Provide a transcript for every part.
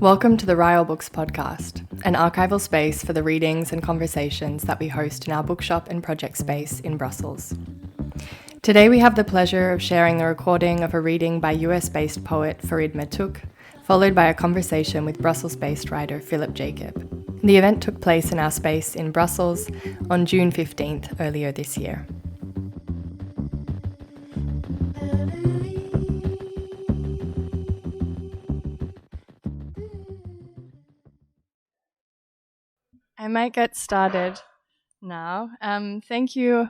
Welcome to the Rile Books podcast, an archival space for the readings and conversations that we host in our bookshop and project space in Brussels. Today we have the pleasure of sharing the recording of a reading by US-based poet Farid Matuk, followed by a conversation with Brussels-based writer Filip Jakab. The event took place in our space in Brussels on June 15th earlier this year. I might get started now. Thank you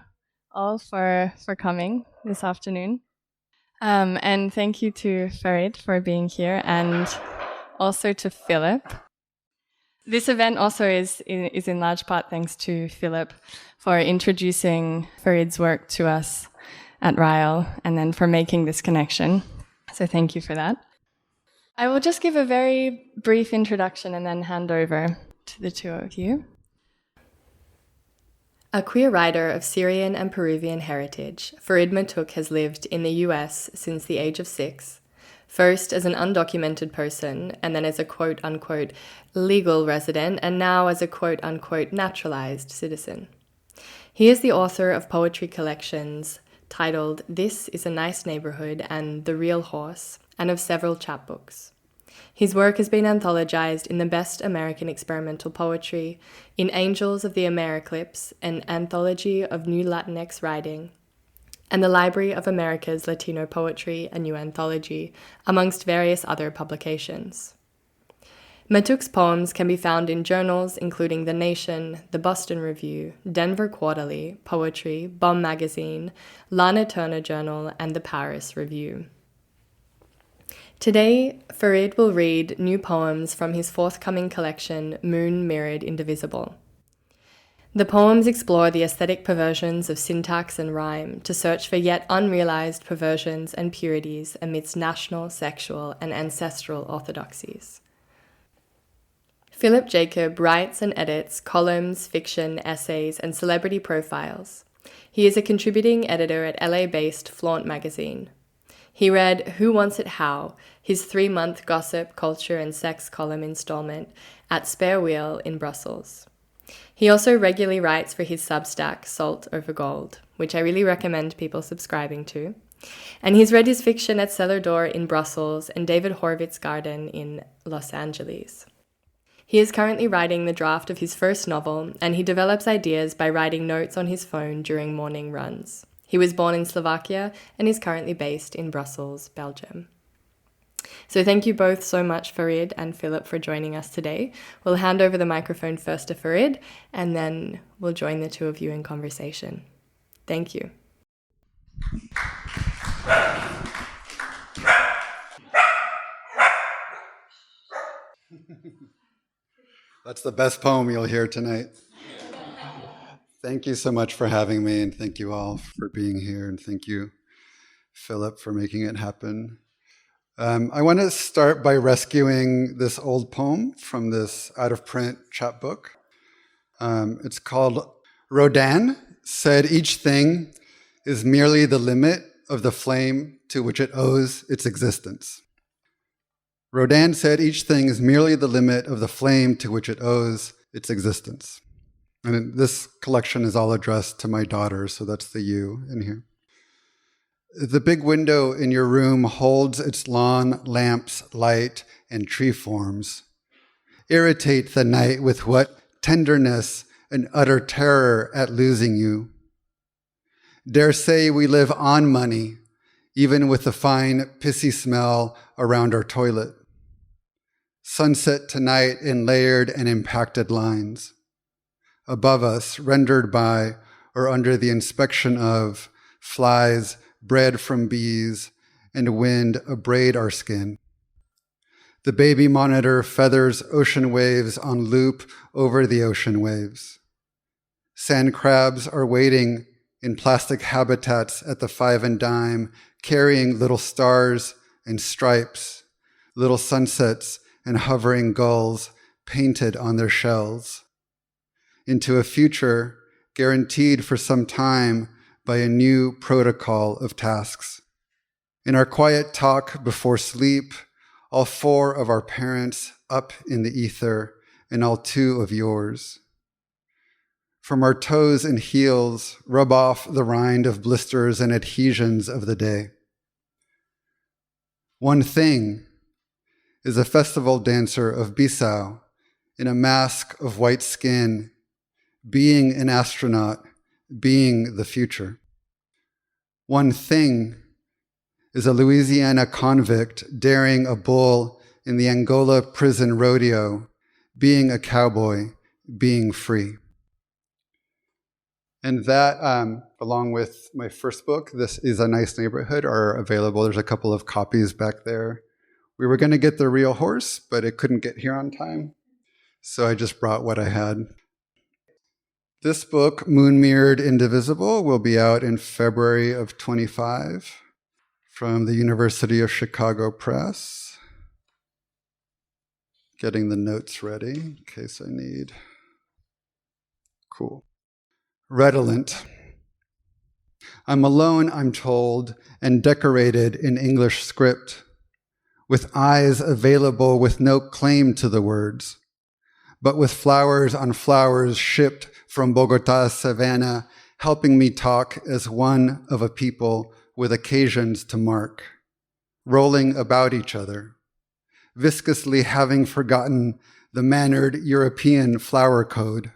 all for coming this afternoon. And thank you to Farid for being here, and also to Filip. This event also is in large part thanks to Filip for introducing Farid's work to us at Rile and then for making this connection. So thank you for that. I will just give a very brief introduction and then hand over to the two of you. A queer writer of Syrian and Peruvian heritage, Farid Matuk has lived in the US since the age of 6, first as an undocumented person, and then as a quote-unquote legal resident, and now as a quote-unquote naturalized citizen. He is the author of poetry collections titled This is a Nice Neighborhood and The Real Horse, and of several chapbooks. His work has been anthologized in the Best American Experimental Poetry, in Angels of the Americlypse, an anthology of new Latinx writing, and the Library of America's Latino Poetry, a new anthology, amongst various other publications. Matuk's poems can be found in journals including The Nation, The Boston Review, Denver Quarterly, Poetry, Bomb Magazine, Lana Turner Journal, and the Paris Review. Today, Farid will read new poems from his forthcoming collection, Moon Mirrored Indivisible. The poems explore the aesthetic perversions of syntax and rhyme to search for yet unrealized perversions and purities amidst national, sexual, and ancestral orthodoxies. Filip Jakab writes and edits columns, fiction, essays, and celebrity profiles. He is a contributing editor at LA-based Flaunt magazine. He read Who Wants It How, his 3-month gossip, culture, and sex column installment at Spare Wheel in Brussels. He also regularly writes for his Substack, Salt Over Gold, which I really recommend people subscribing to. And he's read his fiction at Cellar Door in Brussels and David Horvitz Garden in Los Angeles. He is currently writing the draft of his first novel, and he develops ideas by writing notes on his phone during morning runs. He was born in Slovakia and is currently based in Brussels, Belgium. So thank you both so much, Farid and Filip, for joining us today. We'll hand over the microphone first to Farid, and then we'll join the two of you in conversation. Thank you. That's the best poem you'll hear tonight. Thank you so much for having me, and thank you all for being here, and thank you, Filip, for making it happen. I want to start by rescuing this old poem from this out-of-print chapbook. It's called Rodin Said Each Thing is Merely the Limit of the Flame to Which It Owes Its Existence. Rodin said each thing is merely the limit of the flame to which it owes its existence. And this collection is all addressed to my daughter, so that's the you in here. The big window in your room holds its lawn, lamps, light, and tree forms. Irritate the night with what tenderness and utter terror at losing you. Dare say we live on money, even with the fine, pissy smell around our toilet. Sunset tonight in layered and impacted lines. Above us, rendered by or under the inspection of flies bred from bees and wind abrade our skin. The baby monitor feathers ocean waves on loop over the ocean waves. Sand crabs are waiting in plastic habitats at the 5 and dime, carrying little stars and stripes, little sunsets and hovering gulls painted on their shells, into a future guaranteed for some time by a new protocol of tasks. In our quiet talk before sleep, all 4 of our parents up in the ether, and all two of yours. From our toes and heels, rub off the rind of blisters and adhesions of the day. One thing is a festival dancer of Bissau in a mask of white skin, being an astronaut, being the future. One thing is a Louisiana convict daring a bull in the Angola prison rodeo, being a cowboy, being free. And that, along with my first book, This Is a Nice Neighborhood, are available. There's a couple of copies back there. We were going to get the real horse, but it couldn't get here on time. So I just brought what I had. This book, Moon Mirrored Indivisible, will be out in February of 25 from the University of Chicago Press. Getting the notes ready in case I need. Cool. Redolent. I'm alone, I'm told, and decorated in English script, with eyes available with no claim to the words, but with flowers on flowers shipped from Bogota's savannah, helping me talk as one of a people with occasions to mark, rolling about each other, viscously having forgotten the mannered European flower code.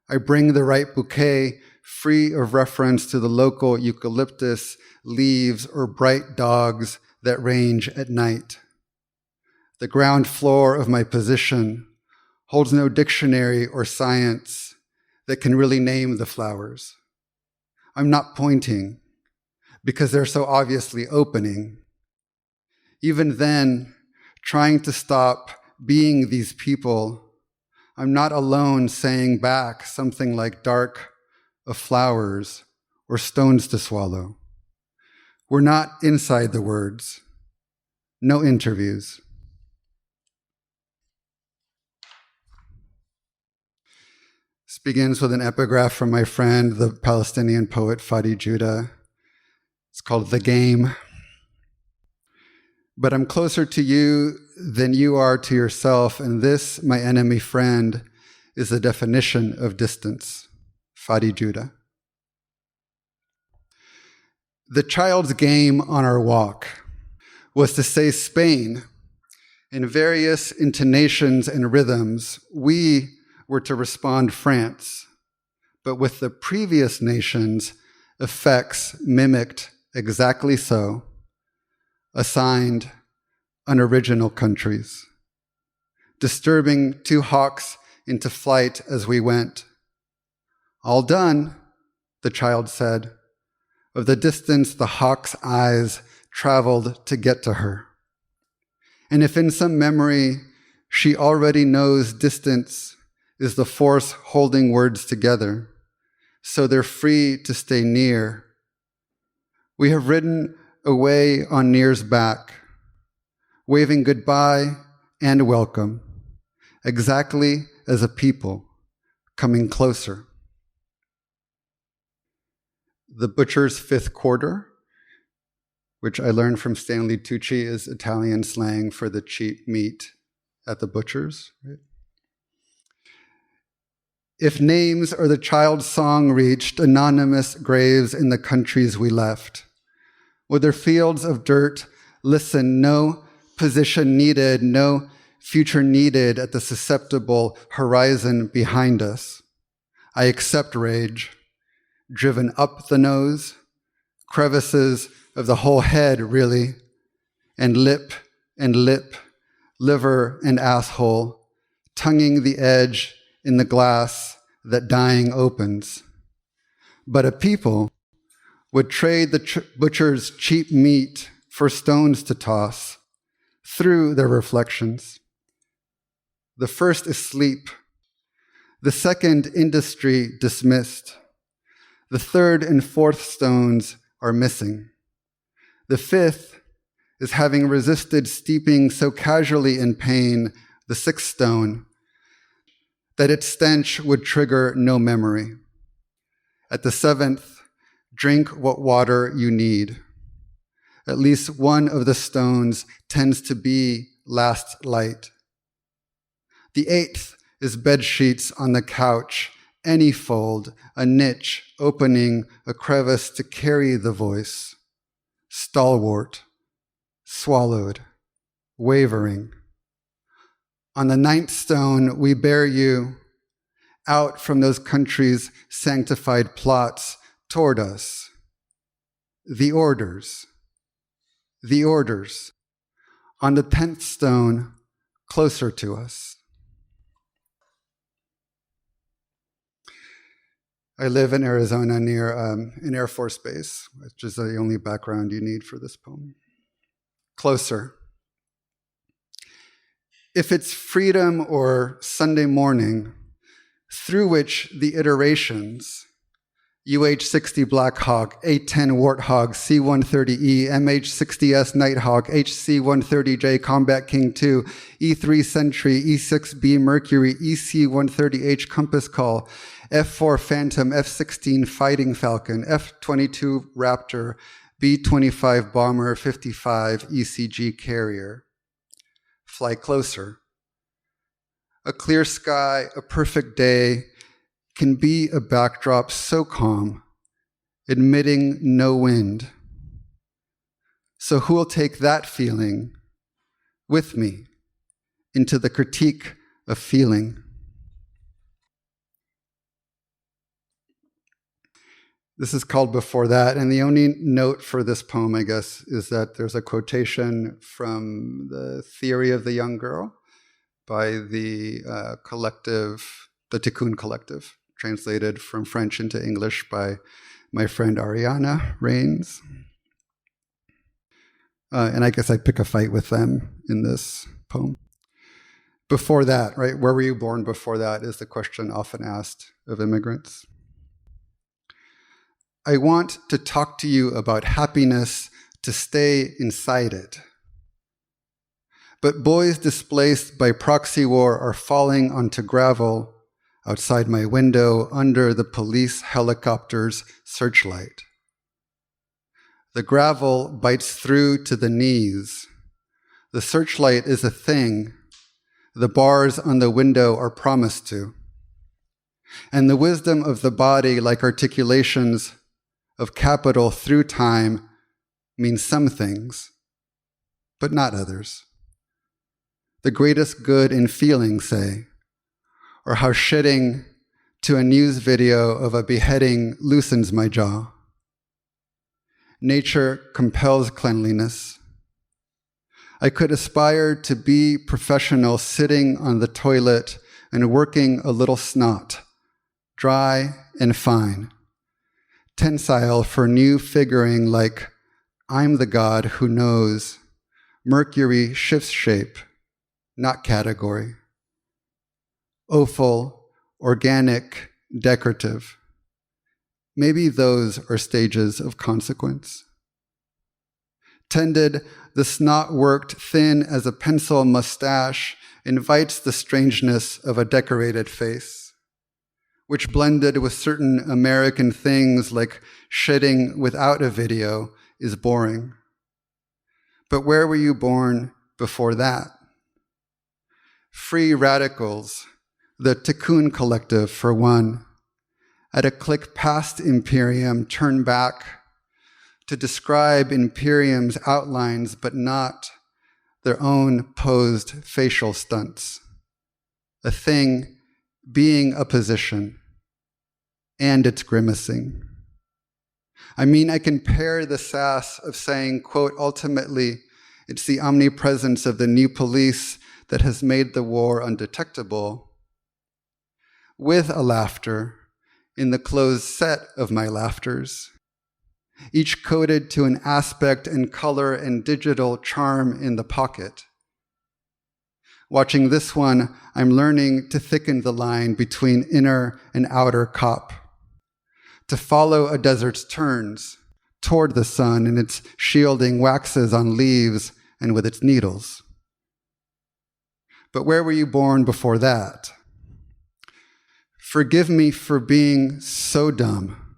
I bring the right bouquet, free of reference to the local eucalyptus, leaves, or bright dogs that range at night. The ground floor of my position holds no dictionary or science that can really name the flowers. I'm not pointing because they're so obviously opening. Even then, trying to stop being these people, I'm not alone saying back something like dark of flowers or stones to swallow. We're not inside the words. No interviews. This begins with an epigraph from my friend, the Palestinian poet Farid Judah. It's called The Game. But I'm closer to you than you are to yourself, and this, my enemy friend, is the definition of distance. Farid Judah. The child's game on our walk was to say Spain in various intonations and rhythms. We were to respond France, but with the previous nations, effects mimicked exactly so, assigned unoriginal countries, disturbing two hawks into flight as we went. All done, the child said, of the distance the hawk's eyes traveled to get to her. And if in some memory she already knows distance is the force holding words together, so they're free to stay near, we have ridden away on Near's back, waving goodbye and welcome, exactly as a people coming closer. The Butcher's Fifth Quarter, which I learned from Stanley Tucci is Italian slang for the cheap meat at the butcher's. Right? If names or the child's song reached anonymous graves in the countries we left, with their fields of dirt, listen, no position needed, no future needed at the susceptible horizon behind us. I accept rage, driven up the nose, crevices of the whole head, really, and lip, liver and asshole, tonguing the edge in the glass that dying opens. But a people would trade the butcher's cheap meat for stones to toss through their reflections. The first is sleep. The second, industry dismissed. The third and fourth stones are missing. The fifth is having resisted steeping so casually in pain, the sixth stone, that its stench would trigger no memory. At the seventh, drink what water you need. At least one of the stones tends to be last light, The 8th is bed sheets on the couch, any fold, a niche, opening a crevice to carry the voice. Stalwart, swallowed, wavering. On the 9th stone, we bear you out from those countries' sanctified plots toward us. The orders. On the 10th stone, closer to us. I live in Arizona near an Air Force base, which is the only background you need for this poem. Closer. If it's freedom or Sunday morning, through which the iterations, UH-60 Blackhawk, A-10 Warthog, C-130E, MH-60S Nighthawk, HC-130J Combat King II, E-3 Sentry, E-6B Mercury, EC-130H Compass Call, F-4 Phantom, F-16 Fighting Falcon, F-22 Raptor, B-25 Bomber, 55 ECG Carrier. Fly closer. A clear sky, a perfect day, can be a backdrop so calm, admitting no wind. So who'll take that feeling with me into the critique of feeling? This is called Before That, and the only note for this poem, I guess, is that there's a quotation from the Theory of the Young Girl by the collective, the Tikkun Collective, translated from French into English by my friend Ariana Reigns. And I guess I pick a fight with them in this poem. Before that, right, where were you born before that is the question often asked of immigrants. I want to talk to you about happiness to stay inside it. But boys displaced by proxy war are falling onto gravel outside my window under the police helicopter's searchlight. The gravel bites through to the knees. The searchlight is a thing. The bars on the window are promised to. And the wisdom of the body, like articulations of capital through time, means some things, but not others. The greatest good in feeling, say, or how shitting to a news video of a beheading loosens my jaw. Nature compels cleanliness. I could aspire to be professional sitting on the toilet and working a little snot, dry and fine, tensile for new figuring like I'm the God who knows. Mercury shifts shape, not category. Offal, organic, decorative. Maybe those are stages of consequence. Tended, the snot worked thin as a pencil mustache invites the strangeness of a decorated face, which blended with certain American things like shedding without a video is boring. But where were you born before that? Free radicals, the Tikkun Collective for one, at a click past Imperium, turn back to describe Imperium's outlines, but not their own posed facial stunts. A thing being a position, and its grimacing. I mean, I can pair the sass of saying, quote, ultimately, it's the omnipresence of the new police that has made the war undetectable, with a laughter in the closed set of my laughters, each coded to an aspect and color and digital charm in the pocket. Watching this one, I'm learning to thicken the line between inner and outer cop, to follow a desert's turns toward the sun and its shielding waxes on leaves and with its needles. But where were you born before that? Forgive me for being so dumb,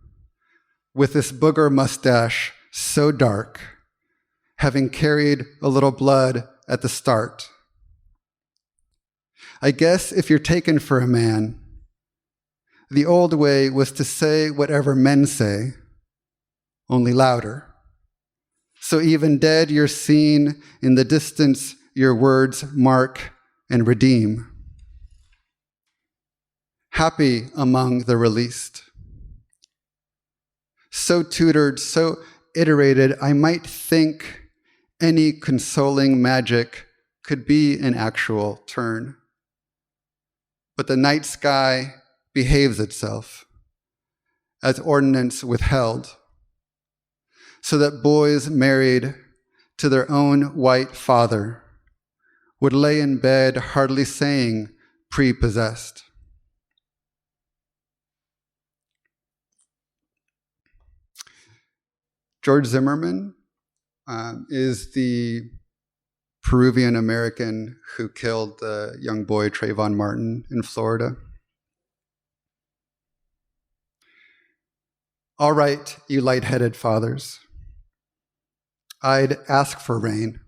with this booger mustache so dark, having carried a little blood at the start. I guess if you're taken for a man, the old way was to say whatever men say, only louder. So even dead, you're seen, in the distance, your words mark and redeem. Happy among the released. So tutored, so iterated, I might think any consoling magic could be an actual turn. But the night sky behaves itself as ordinance withheld, so that boys married to their own white father would lay in bed hardly saying prepossessed. George Zimmerman is the Peruvian American who killed the young boy Trayvon Martin in Florida. All right, you light-headed fathers. I'd ask for rain.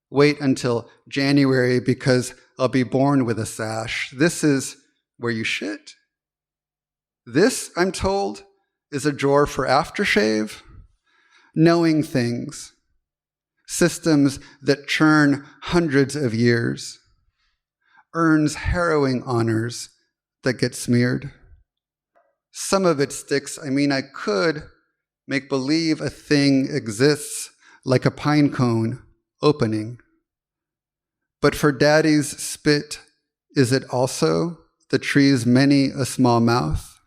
Wait until January because I'll be born with a sash. This is where you shit. This, I'm told, is a drawer for aftershave. Knowing things, systems that churn hundreds of years, earns harrowing honors that get smeared. Some of it sticks. I could make believe a thing exists like a pine cone opening. But for daddy's spit, is it also the tree's many a small mouth?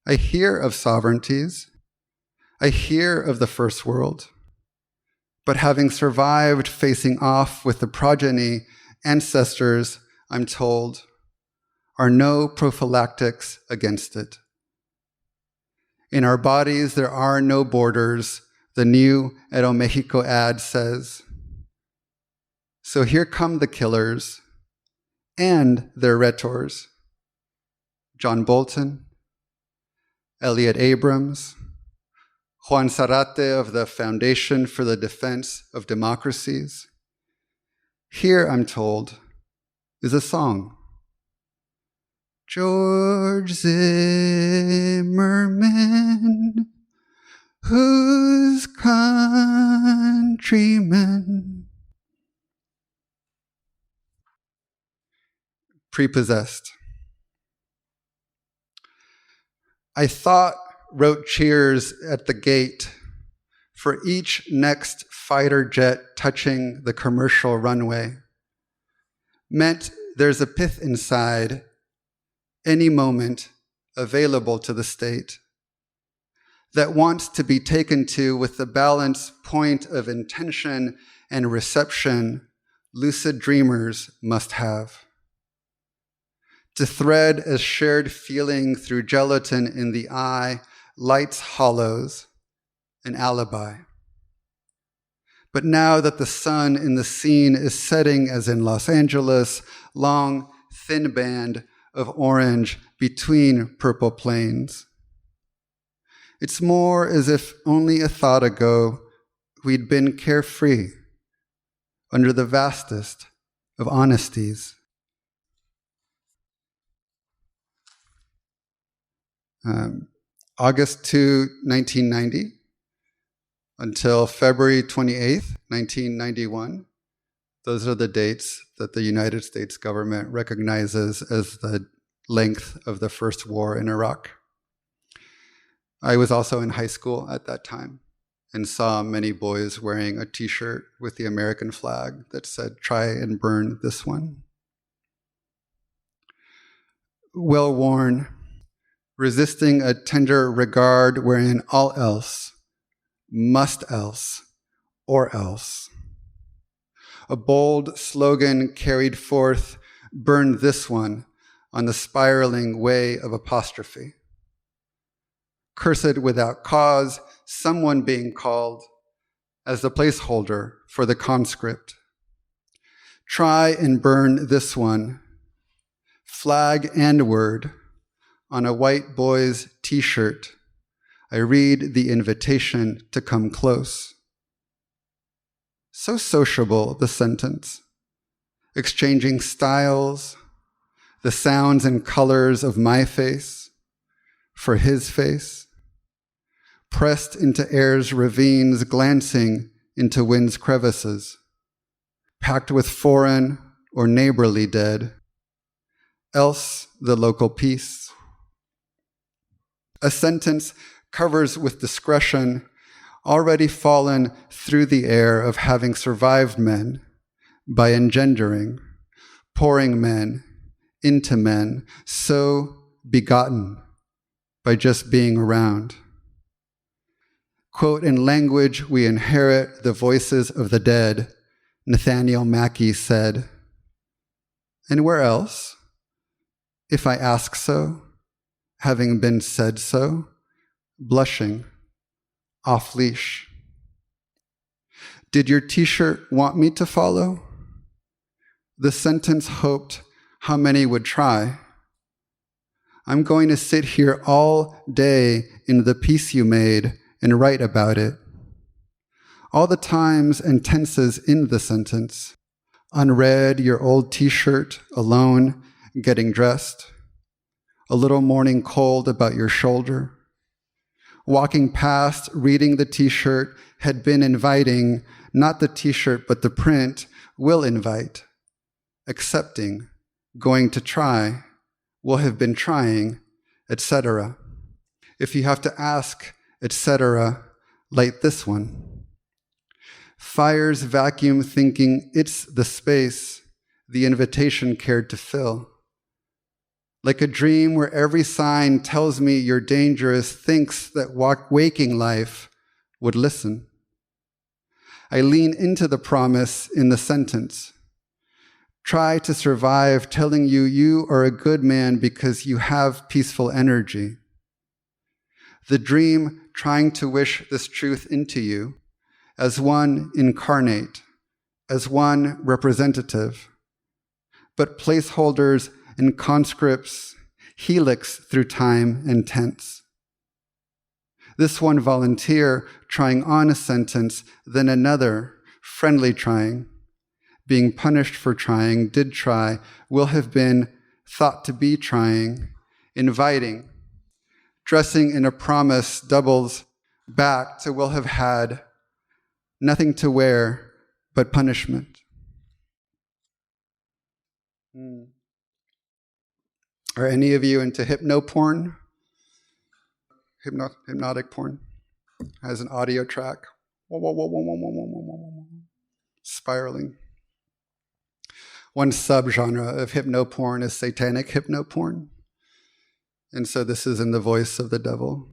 I hear of sovereignties. I hear of the first world, but having survived facing off with the progeny, ancestors, I'm told, are no prophylactics against it. In our bodies, there are no borders, the new Aeromexico ad says. So here come the killers and their rhetors. John Bolton, Elliot Abrams, Juan Zarate of the Foundation for the Defense of Democracies. Here, I'm told, is a song. George Zimmerman, whose countrymen. Prepossessed. I wrote cheers at the gate for each next fighter jet touching the commercial runway. Meant there's a pith inside, any moment available to the state, that wants to be taken to with the balance point of intention and reception lucid dreamers must have. To thread as shared feeling through gelatin in the eye, lights hollows, an alibi. But now that the sun in the scene is setting as in Los Angeles, long, thin band of orange between purple plains. It's more as if only a thought ago we'd been carefree under the vastest of honesties. August 2, 1990, until February 28th, 1991. Those are the dates that the United States government recognizes as the length of the first war in Iraq. I was also in high school at that time and saw many boys wearing a t-shirt with the American flag that said, "Try and burn this one." Well worn, resisting a tender regard wherein all else, must else, or else. A bold slogan carried forth, "Burn this one," on the spiraling way of apostrophe. Cursed without cause, someone being called as the placeholder for the conscript. Try and burn this one, flag and word, on a white boy's t-shirt. I read the invitation to come close. So sociable, the sentence, exchanging styles, the sounds and colors of my face for his face, pressed into air's ravines, glancing into wind's crevices, packed with foreign or neighborly dead, else the local peace. A sentence covers with discretion already fallen through the air of having survived men by engendering, pouring men into men, so begotten by just being around. Quote, in language we inherit the voices of the dead, Nathaniel Mackey said. And where else? If I ask so, having been said so, blushing, off leash. Did your t-shirt want me to follow? The sentence hoped how many would try. I'm going to sit here all day in the piece you made and write about it. All the times and tenses in the sentence. Unread your old t-shirt, alone, getting dressed. A little morning cold about your shoulder. Walking past, reading the t-shirt had been inviting, not the t-shirt, but the print will invite. Accepting, going to try, will have been trying, etc. If you have to ask, etc., light this one. Fire's vacuum thinking it's the space the invitation cared to fill. Like a dream where every sign tells me you're dangerous, thinks that waking life would listen. I lean into the promise in the sentence. Try to survive telling you you are a good man because you have peaceful energy. The dream trying to wish this truth into you as one incarnate, as one representative, but placeholders and conscripts helix through time and tense. This one volunteer trying on a sentence, then another friendly trying, being punished for trying, did try, will have been thought to be trying, inviting, dressing in a promise doubles back to will have had nothing to wear but punishment. Are any of you into hypno-porn? Hypnotic porn? Has an audio track. Spiraling. One subgenre of hypno-porn is satanic hypno-porn. And so this is in the voice of the devil.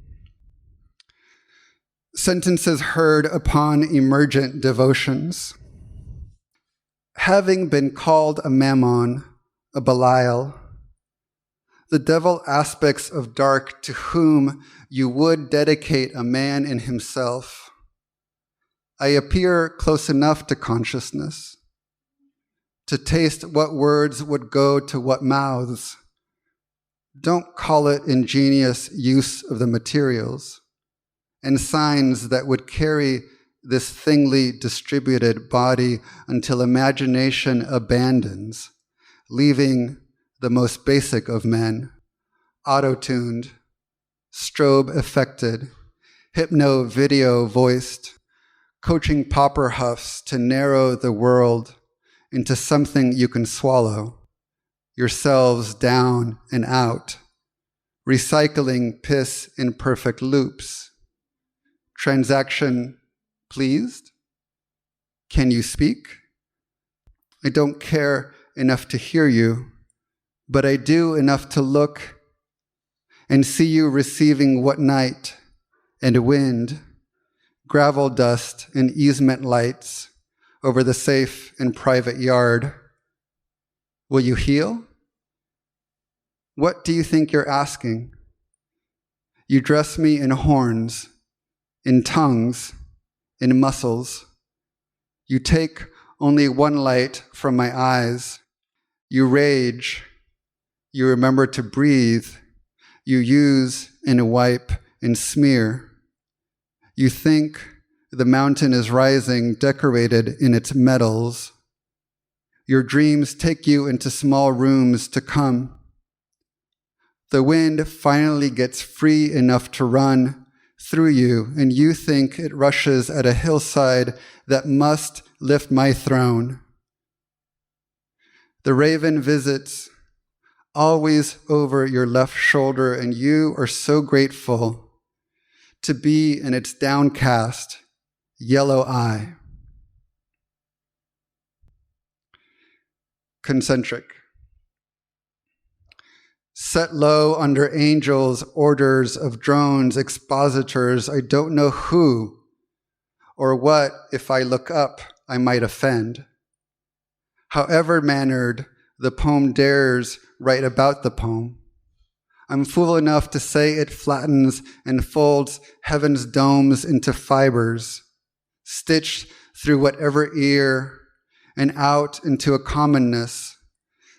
Sentences heard upon emergent devotions. Having been called a mammon, a Belial, the devil aspects of dark to whom you would dedicate a man in himself. I appear close enough to consciousness to taste what words would go to what mouths. Don't call it ingenious use of the materials and signs that would carry this thinly distributed body until imagination abandons, leaving the most basic of men, auto-tuned, strobe-affected, hypno-video voiced, coaching popper huffs to narrow the world into something you can swallow, yourselves down and out, recycling piss in perfect loops. Transaction pleased? Can you speak? I don't care enough to hear you, but I do enough to look and see you receiving what night and wind, gravel dust and easement lights over the safe and private yard. Will you heal? What do you think you're asking? You dress me in horns, in tongues, in muscles. You take only one light from my eyes. You rage. You remember to breathe. You use and wipe and smear. You think the mountain is rising, decorated in its metals. Your dreams take you into small rooms to come. The wind finally gets free enough to run through you, and you think it rushes at a hillside that must lift my throne. The raven visits, always over your left shoulder, and you are so grateful to be in its downcast yellow eye. Concentric. Set low under angels, orders of drones, expositors, I don't know who or what, if I look up, I might offend. However mannered, the poem dares write about the poem. I'm fool enough to say it flattens and folds heaven's domes into fibers, stitched through whatever ear and out into a commonness,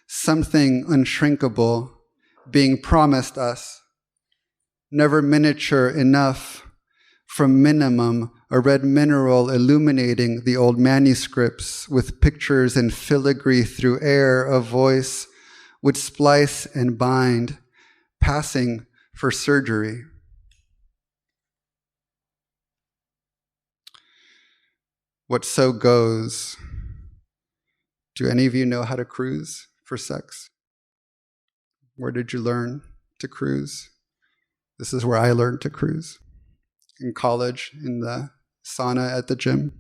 something unshrinkable being promised us, never miniature enough from minimum, a red mineral illuminating the old manuscripts with pictures and filigree through air, a voice would splice and bind, passing for surgery. What so goes. Do any of you know how to cruise for sex? Where did you learn to cruise? This is where I learned to cruise. In college, in the sauna at the gym.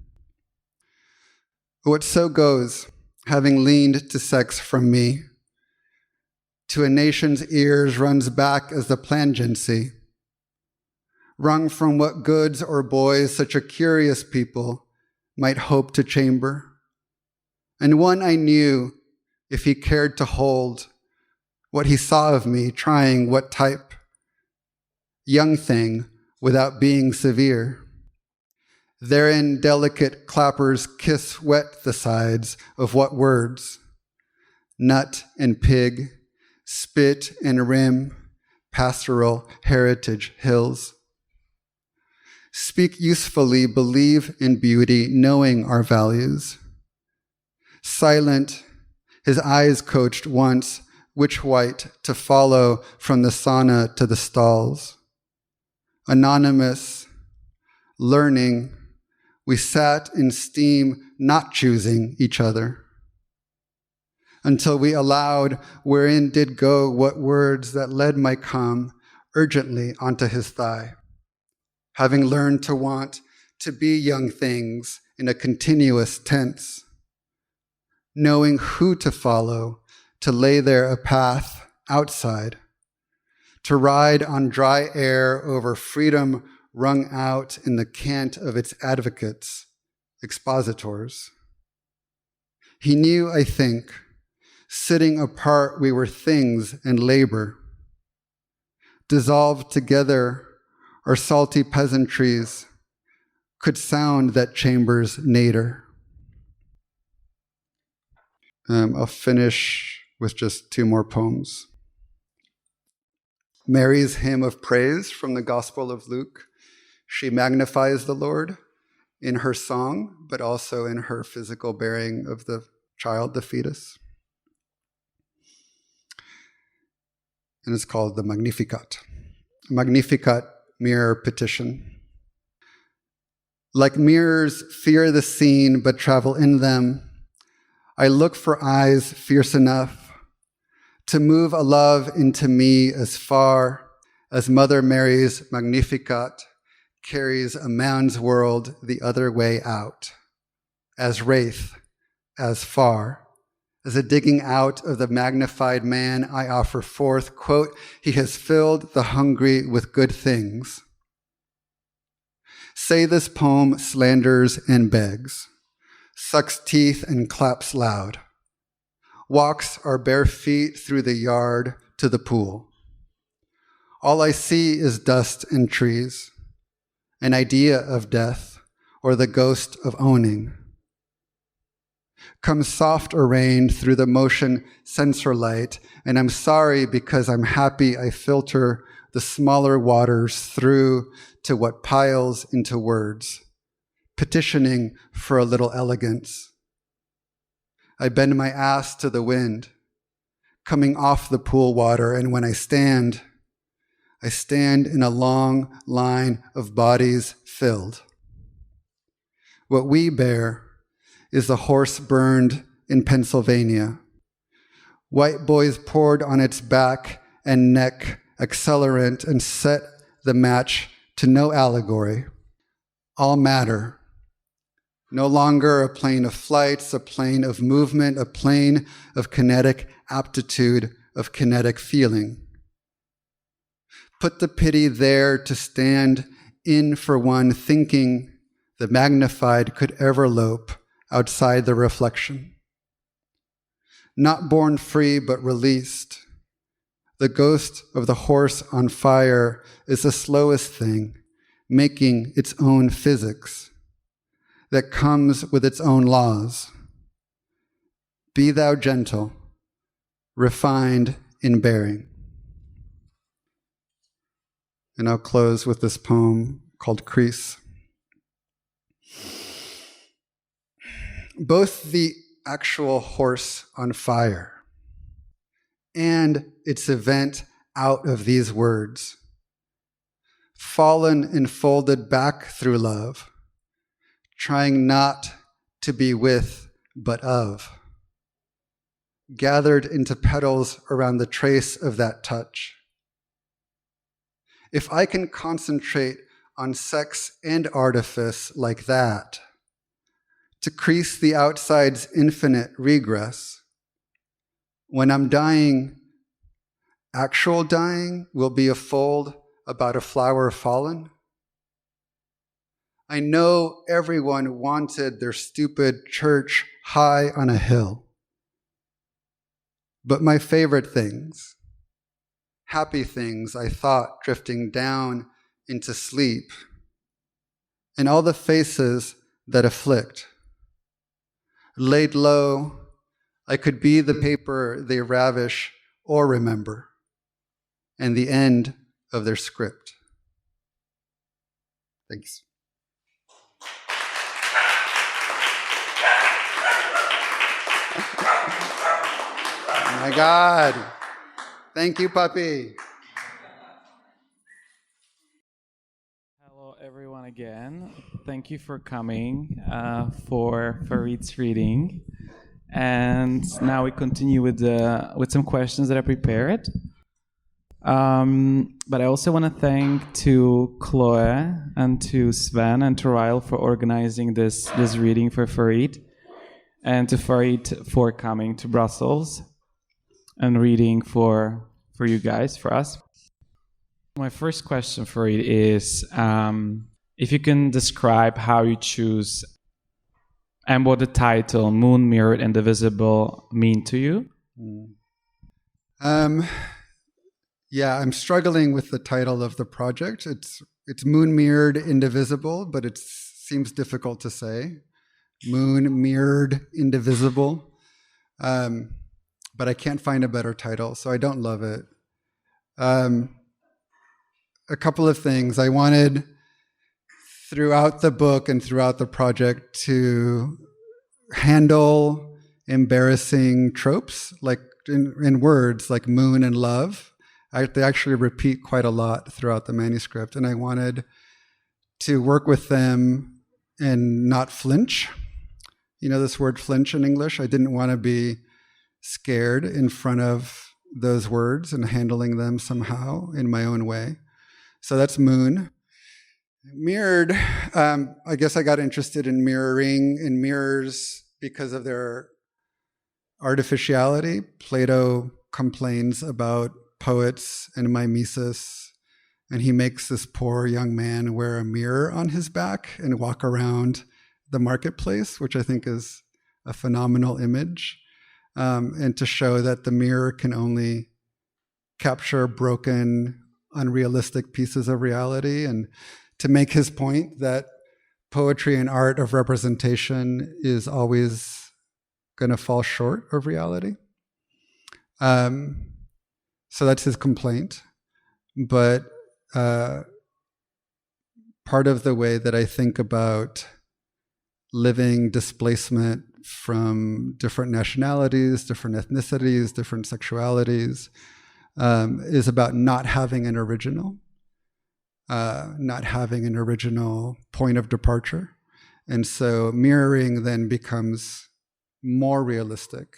What so goes, having leaned to sex from me, to a nation's ears runs back as the plangency, wrung from what goods or boys such a curious people might hope to chamber. And one I knew, if he cared to hold, what he saw of me, trying what type, young thing without being severe. Therein delicate clappers kiss wet the sides of what words, nut and pig, spit and rim, pastoral heritage hills. Speak usefully, believe in beauty, knowing our values. Silent, his eyes coached once, which white to follow from the sauna to the stalls. Anonymous, learning, we sat in steam, not choosing each other. Until we allowed wherein did go what words that led my come urgently onto his thigh. Having learned to want to be young things in a continuous tense. Knowing who to follow, to lay there a path outside, to ride on dry air over freedom wrung out in the cant of its advocates, expositors. He knew, I think, sitting apart we were things and labor. Dissolved together, our salty peasantries could sound that chamber's nadir. I'll finish with just two more poems. Mary's hymn of praise from the Gospel of Luke. She magnifies the Lord in her song, but also in her physical bearing of the child, the fetus. And it's called the Magnificat. Magnificat mirror petition. Like mirrors, fear the seen, but travel in them. I look for eyes fierce enough to move a love into me as far as Mother Mary's Magnificat carries a man's world the other way out, as wraith, as far, as a digging out of the magnified man I offer forth, quote, he has filled the hungry with good things. Say this poem slanders and begs, sucks teeth and claps loud, walks our bare feet through the yard to the pool. All I see is dust and trees, an idea of death or the ghost of owning. Comes soft arraigned through the motion sensor light, and I'm sorry because I'm happy I filter the smaller waters through to what piles into words, petitioning for a little elegance. I bend my ass to the wind, coming off the pool water, and when I stand in a long line of bodies filled. What we bear is the horse burned in Pennsylvania. White boys poured on its back and neck accelerant and set the match to no allegory. All matter. No longer a plane of flights, a plane of movement, a plane of kinetic aptitude, of kinetic feeling. Put the pity there to stand in for one thinking the magnified could ever lope outside the reflection. Not born free, but released. The ghost of the horse on fire is the slowest thing, making its own physics that comes with its own laws. Be thou gentle, refined in bearing. And I'll close with this poem called Crease. Both the actual horse on fire and its event out of these words, fallen and folded back through love, trying not to be with but of, gathered into petals around the trace of that touch. If I can concentrate on sex and artifice like that, to crease the outside's infinite regress, when I'm dying, actual dying will be a fold about a flower fallen. I know everyone wanted their stupid church high on a hill. But my favorite things, happy things I thought drifting down into sleep, and all the faces that afflict. Laid low, I could be the paper they ravish or remember, and the end of their script. Thanks. Oh my God. Thank you, puppy. Hello, everyone, again. Thank you for coming for Farid's reading. And now we continue with some questions that I prepared. But I also want to thank to Chloe and to Sven and to Rile for organizing this reading for Farid, and to Farid for coming to Brussels and reading for you guys, for us. My first question, Farid, is if you can describe how you choose and what the title Moon Mirrored Indivisible mean to you. Yeah, I'm struggling with the title of the project. It's Moon Mirrored Indivisible, but it seems difficult to say. Moon Mirrored Indivisible. But I can't find a better title, so I don't love it. A couple of things. I wanted, throughout the book and throughout the project, to handle embarrassing tropes, like in words, like moon and love. They actually repeat quite a lot throughout the manuscript, and I wanted to work with them and not flinch. You know this word flinch in English? I didn't want to be scared in front of those words and handling them somehow in my own way. So that's moon. Mirrored, I guess I got interested in mirroring and mirrors because of their artificiality. Plato complains about poets and mimesis, and he makes this poor young man wear a mirror on his back and walk around the marketplace, which I think is a phenomenal image. And to show that the mirror can only capture broken, unrealistic pieces of reality, and to make his point that poetry and art of representation is always going to fall short of reality. So that's his complaint. But part of the way that I think about living displacement from different nationalities, different ethnicities, different sexualities, is about not having an original point of departure. And so mirroring then becomes more realistic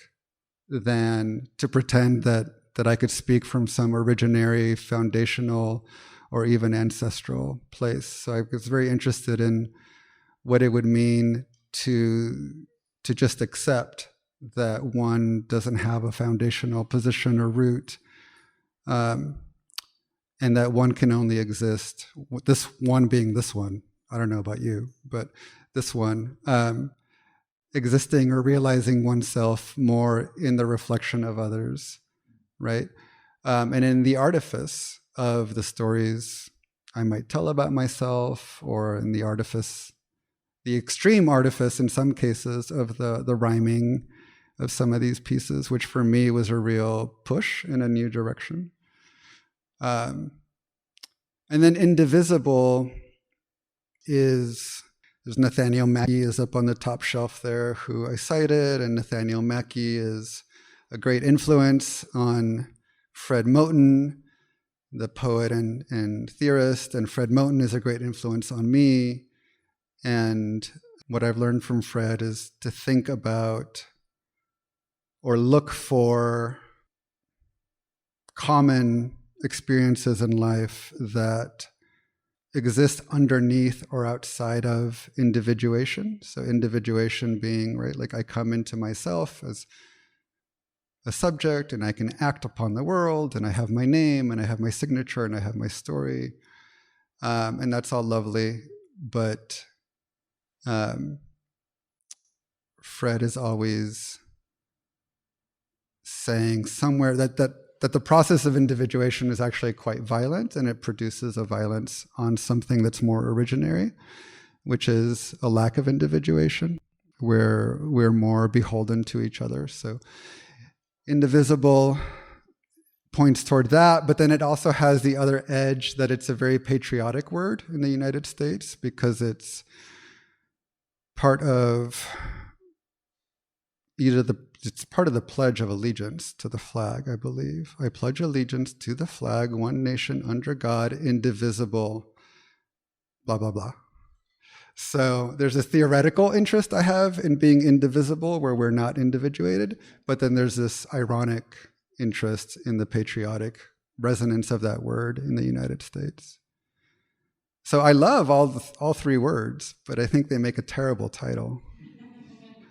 than to pretend that I could speak from some originary, foundational, or even ancestral place. So I was very interested in what it would mean to just accept that one doesn't have a foundational position or root, and that one can only exist, this one being this one, I don't know about you, but this one, existing or realizing oneself more in the reflection of others, right? And in the artifice of the stories I might tell about myself, or in the artifice, the extreme artifice in some cases of the rhyming of some of these pieces, which for me was a real push in a new direction. And then Indivisible there's Nathaniel Mackey is up on the top shelf there, who I cited, and Nathaniel Mackey is a great influence on Fred Moten, the poet and theorist, and Fred Moten is a great influence on me. And what I've learned from Fred is to think about or look for common experiences in life that exist underneath or outside of individuation. So individuation being, right, like I come into myself as a subject and I can act upon the world, and I have my name and I have my signature and I have my story. And that's all lovely. But Fred is always saying somewhere that the process of individuation is actually quite violent, and it produces a violence on something that's more originary, which is a lack of individuation, where we're more beholden to each other. So Indivisible points toward that, but then it also has the other edge that it's a very patriotic word in the United States, because it's part of it's part of the Pledge of Allegiance to the flag, I believe. I pledge allegiance to the flag, one nation under God, indivisible, blah, blah, blah. So there's a theoretical interest I have in being indivisible, where we're not individuated, but then there's this ironic interest in the patriotic resonance of that word in the United States. So I love all three words, but I think they make a terrible title.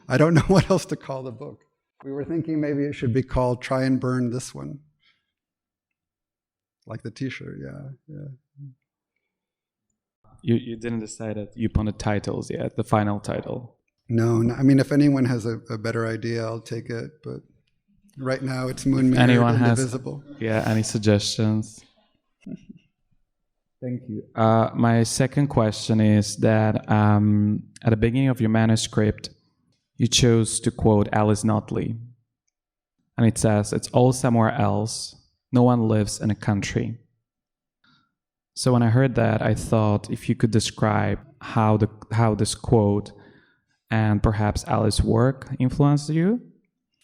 I don't know what else to call the book. We were thinking maybe it should be called Try and Burn This One. Like the t-shirt, yeah. You didn't decide upon the titles yet, the final title? No, I mean, if anyone has a better idea, I'll take it. But right now it's Moon Mirrored Indivisible. Any suggestions? Thank you. My second question is that at the beginning of your manuscript, you chose to quote Alice Notley. And it says, "It's all somewhere else. No one lives in a country." So when I heard that, I thought if you could describe how this quote and perhaps Alice's work influenced you,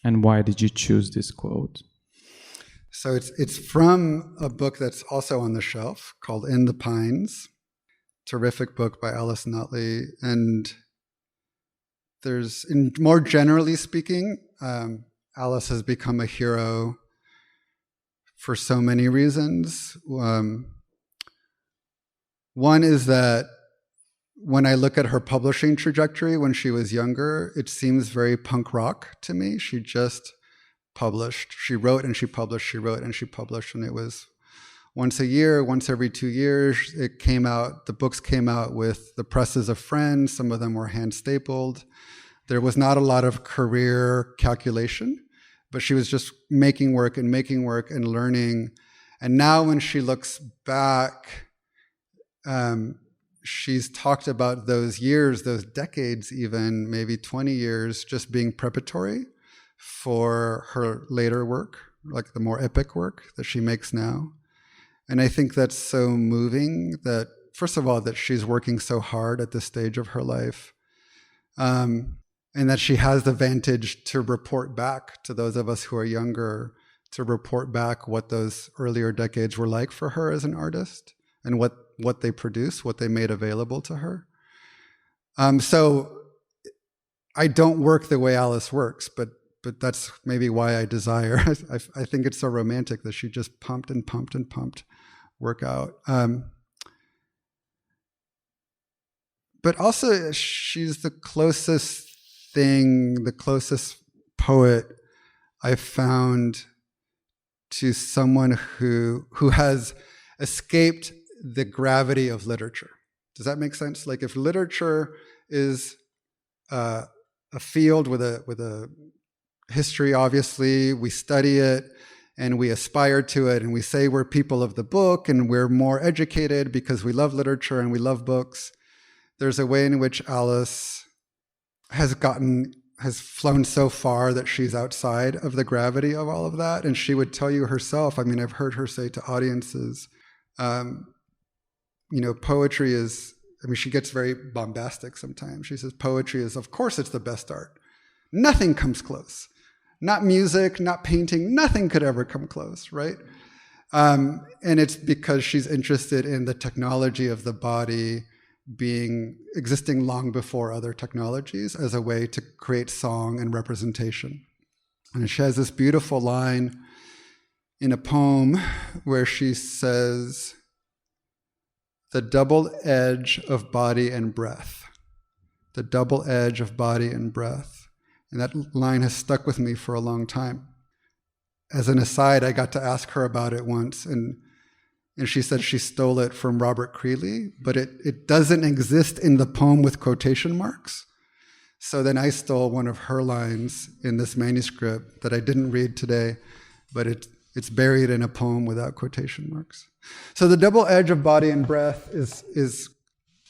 and why did you choose this quote? So it's from a book that's also on the shelf called In the Pines. Terrific book by Alice Notley. And more generally speaking, Alice has become a hero for so many reasons. One is that when I look at her publishing trajectory when she was younger, it seems very punk rock to me. She just published. She wrote and she published, she wrote and she published, and it was once a year, once every 2 years. It came out, the books came out with the presses of friends. Some of them were hand stapled. There was not a lot of career calculation, but she was just making work and learning. And now when she looks back, she's talked about those years, those decades even, maybe 20 years, just being preparatory for her later work, like the more epic work that she makes now. And I think that's so moving that, first of all, that she's working so hard at this stage of her life. and that she has the vantage to report back to those of us who are younger, to report back what those earlier decades were like for her as an artist and what they produced, what they made available to her. So I don't work the way Alice works, but that's maybe why I desire. I think it's so romantic that she just pumped and pumped and pumped work out. But also she's the closest poet I've found to someone who has escaped the gravity of literature. Does that make sense? Like if literature is a field with a history, obviously, we study it and we aspire to it and we say we're people of the book and we're more educated because we love literature and we love books. There's a way in which Alice has flown so far that she's outside of the gravity of all of that. And she would tell you herself, I mean, I've heard her say to audiences, poetry is, she gets very bombastic sometimes. She says, poetry is, of course, it's the best art. Nothing comes close. Not music, not painting, nothing could ever come close, right? And it's because she's interested in the technology of the body existing long before other technologies as a way to create song and representation. And she has this beautiful line in a poem where she says, the double edge of body and breath. The double edge of body and breath. And that line has stuck with me for a long time. As an aside, I got to ask her about it once, and she said she stole it from Robert Creeley, but it doesn't exist in the poem with quotation marks. So then I stole one of her lines in this manuscript that I didn't read today, but it's buried in a poem without quotation marks. So the double edge of body and breath is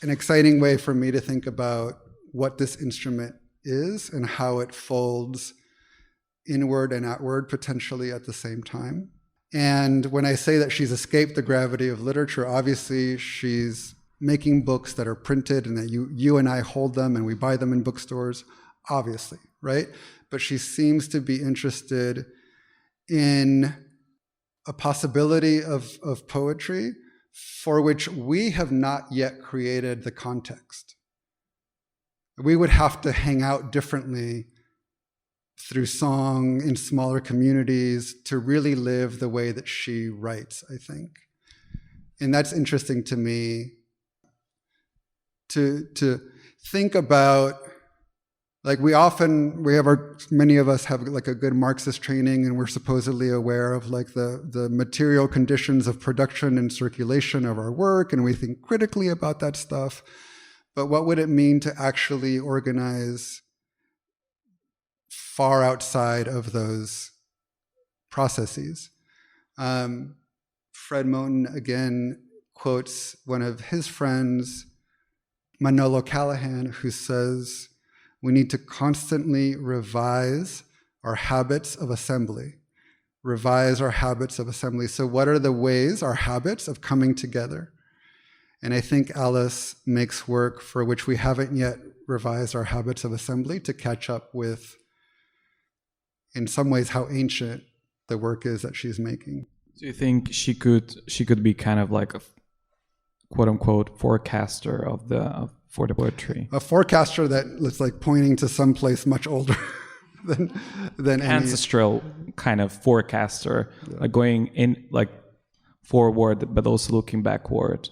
an exciting way for me to think about what this instrument is and how it folds inward and outward potentially at the same time. And when I say that she's escaped the gravity of literature, obviously she's making books that are printed and that you and I hold them and we buy them in bookstores, obviously, right? But she seems to be interested in a possibility of poetry for which we have not yet created the context. We would have to hang out differently through song in smaller communities to really live the way that she writes, I think. And that's interesting to me to think about, like many of us have like a good Marxist training and we're supposedly aware of like the material conditions of production and circulation of our work and we think critically about that stuff. But what would it mean to actually organize far outside of those processes? Fred Moten again quotes one of his friends, Manolo Callahan, who says, we need to constantly revise our habits of assembly. Revise our habits of assembly. So what are the ways, our habits of coming together? And I think Alice makes work for which we haven't yet revised our habits of assembly to catch up with, in some ways, how ancient the work is that she's making. Do you think she could be kind of like a quote unquote forecaster for the poetry? A forecaster that's like pointing to some place much older than any ancestral kind of forecaster, like going in like forward, but also looking backward.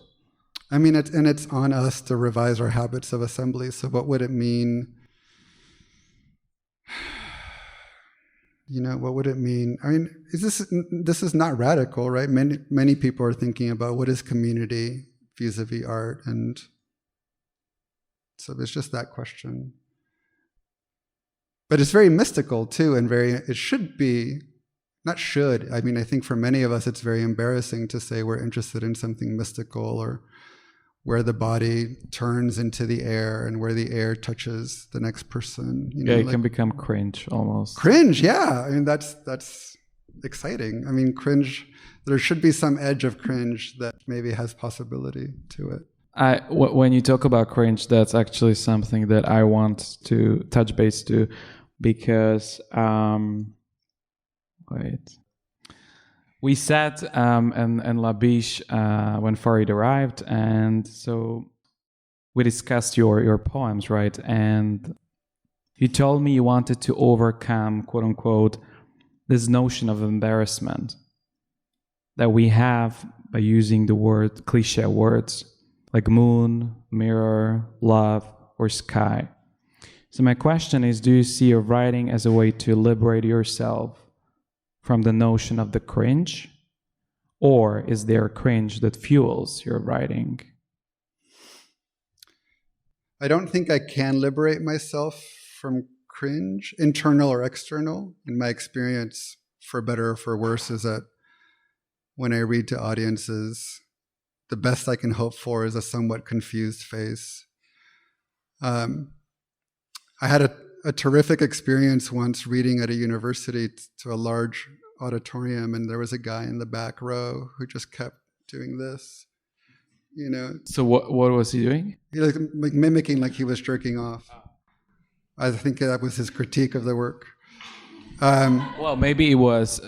I mean, it's on us to revise our habits of assembly. So what would it mean? What would it mean? I mean, this is not radical, right? Many people are thinking about what is community vis-a-vis art, and so there's just that question. But it's very mystical too, and it should be, not should, I mean, I think for many of us it's very embarrassing to say we're interested in something mystical or where the body turns into the air and where the air touches the next person. It can become cringe almost. Cringe, yeah. I mean, that's exciting. I mean, cringe, there should be some edge of cringe that maybe has possibility to it. When you talk about cringe, that's actually something that I want to touch base to, because we sat in La Biche when Farid arrived, and so we discussed your poems, right? And you told me you wanted to overcome, quote unquote, this notion of embarrassment that we have by using the word, cliche words like moon, mirror, love, or sky. So my question is, do you see your writing as a way to liberate yourself from the notion of the cringe? Or is there a cringe that fuels your writing? I don't think I can liberate myself from cringe, internal or external. In my experience, for better or for worse, is that when I read to audiences, the best I can hope for is a somewhat confused face. I had a terrific experience once reading at a university to a large auditorium, and there was a guy in the back row who just kept doing this, you know. So what was he doing? He was like mimicking like he was jerking off. I think that was his critique of the work. Well, maybe it was.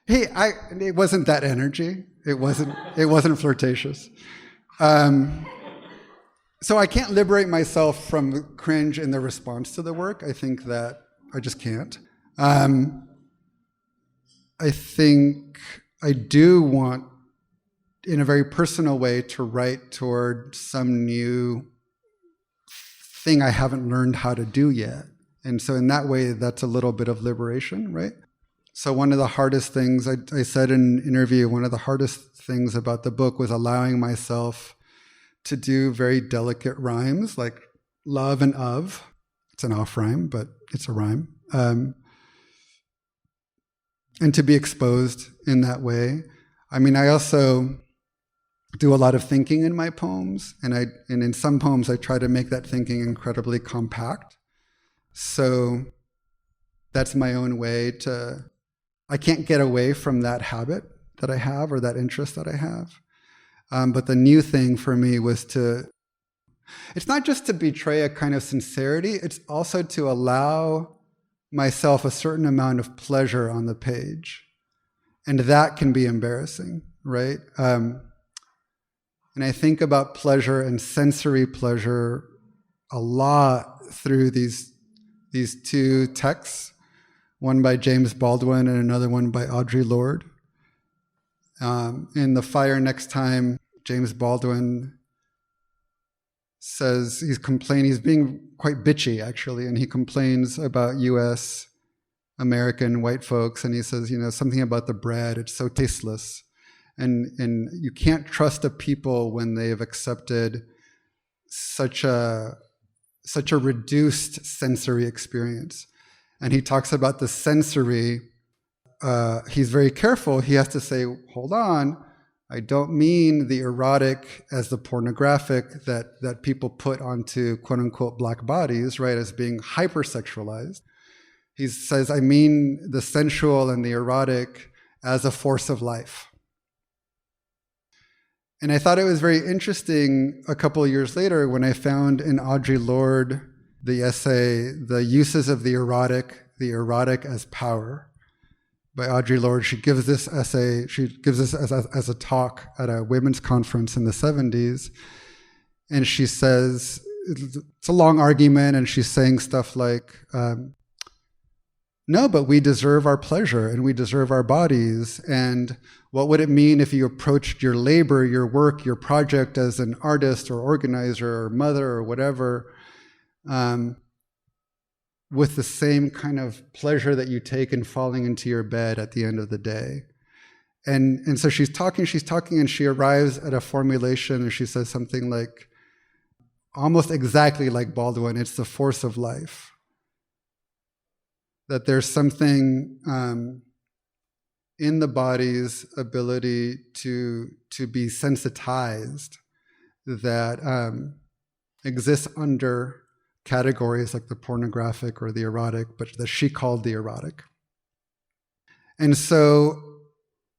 It wasn't that energy. It wasn't flirtatious. So I can't liberate myself from cringe in the response to the work. I think that I just can't. I think I do want, in a very personal way, to write toward some new thing I haven't learned how to do yet. And so in that way, that's a little bit of liberation, right? So one of the hardest things, I said in an interview, one of the hardest things about the book was allowing myself to do very delicate rhymes, like love and of. It's an off rhyme, but it's a rhyme. And to be exposed in that way. I mean, I also do a lot of thinking in my poems, and in some poems I try to make that thinking incredibly compact. So that's my own way to, I can't get away from that habit that I have or that interest that I have. But the new thing for me was it's not just to betray a kind of sincerity, it's also to allow myself a certain amount of pleasure on the page. And that can be embarrassing, right? And I think about pleasure and sensory pleasure a lot through these two texts, one by James Baldwin and another one by Audre Lorde. In The Fire Next Time, James Baldwin says he's being quite bitchy, actually, and he complains about U.S. American white folks, and he says, something about the bread, it's so tasteless. And you can't trust a people when they have accepted such a reduced sensory experience. And he talks about the sensory. He's very careful. He has to say, hold on, I don't mean the erotic as the pornographic that people put onto quote unquote black bodies, right, as being hypersexualized. He says, I mean the sensual and the erotic as a force of life. And I thought it was very interesting a couple of years later when I found in Audre Lorde the essay, The Uses of the Erotic as Power, by Audre Lorde. She gives this essay, as a talk at a women's conference in the 70s. And she says, it's a long argument, and she's saying stuff like, no, but we deserve our pleasure and we deserve our bodies. And what would it mean if you approached your labor, your work, your project as an artist or organizer or mother or whatever, with the same kind of pleasure that you take in falling into your bed at the end of the day? And so she's talking, and she arrives at a formulation, and she says something like, almost exactly like Baldwin, it's the force of life. That there's something in the body's ability to be sensitized that exists under categories like the pornographic or the erotic, but that she called the erotic. And so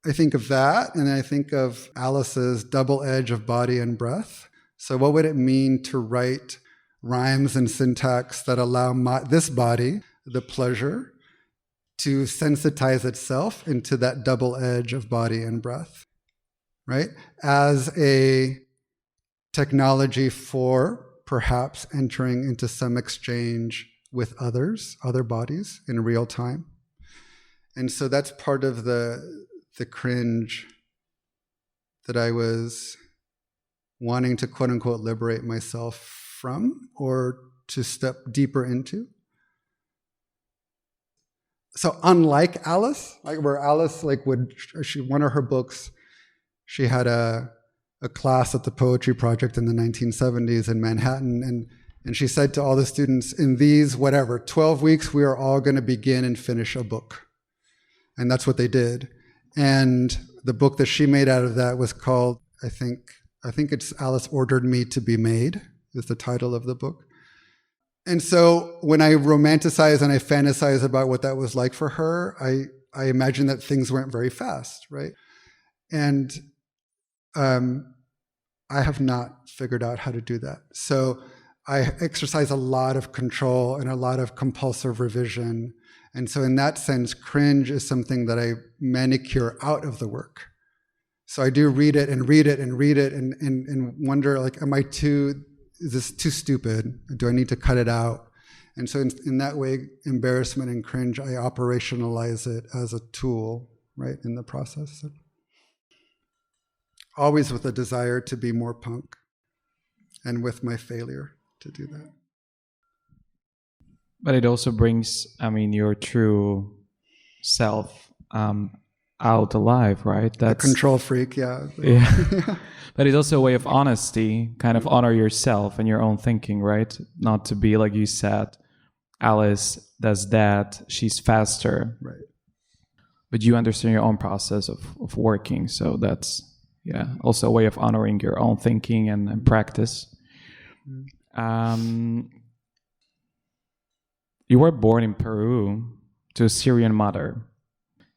I think of that, and I think of Alice's double edge of body and breath, So what would it mean to write rhymes and syntax that allow this body the pleasure to sensitize itself into that double edge of body and breath, right? As a technology for perhaps entering into some exchange with others, other bodies in real time. And so that's part of the cringe that I was wanting to quote unquote liberate myself from or to step deeper into. So unlike Alice, like where Alice one of her books, she had a class at the Poetry Project in the 1970s in Manhattan, and she said to all the students, in these 12 weeks, we are all going to begin and finish a book. And that's what they did. And the book that she made out of that was called, I think it's Alice Ordered Me to Be Made, is the title of the book. And so when I romanticize and I fantasize about what that was like for her, I imagine that things went very fast, right? And I have not figured out how to do that. So I exercise a lot of control and a lot of compulsive revision. And so in that sense, cringe is something that I manicure out of the work. So I do read it and read it and read it and wonder, like, is this too stupid? Do I need to cut it out? And so in that way, embarrassment and cringe, I operationalize it as a tool, right, in the process. So, always with a desire to be more punk and with my failure to do that. But it also brings, your true self out alive, right? That's a control freak, yeah. Yeah. But it's also a way of honesty, kind of honor yourself and your own thinking, right? Not to be, like you said, Alice does that, she's faster. Right. But you understand your own process of working. So that's, also a way of honoring your own thinking and practice. You were born in Peru to a Syrian mother.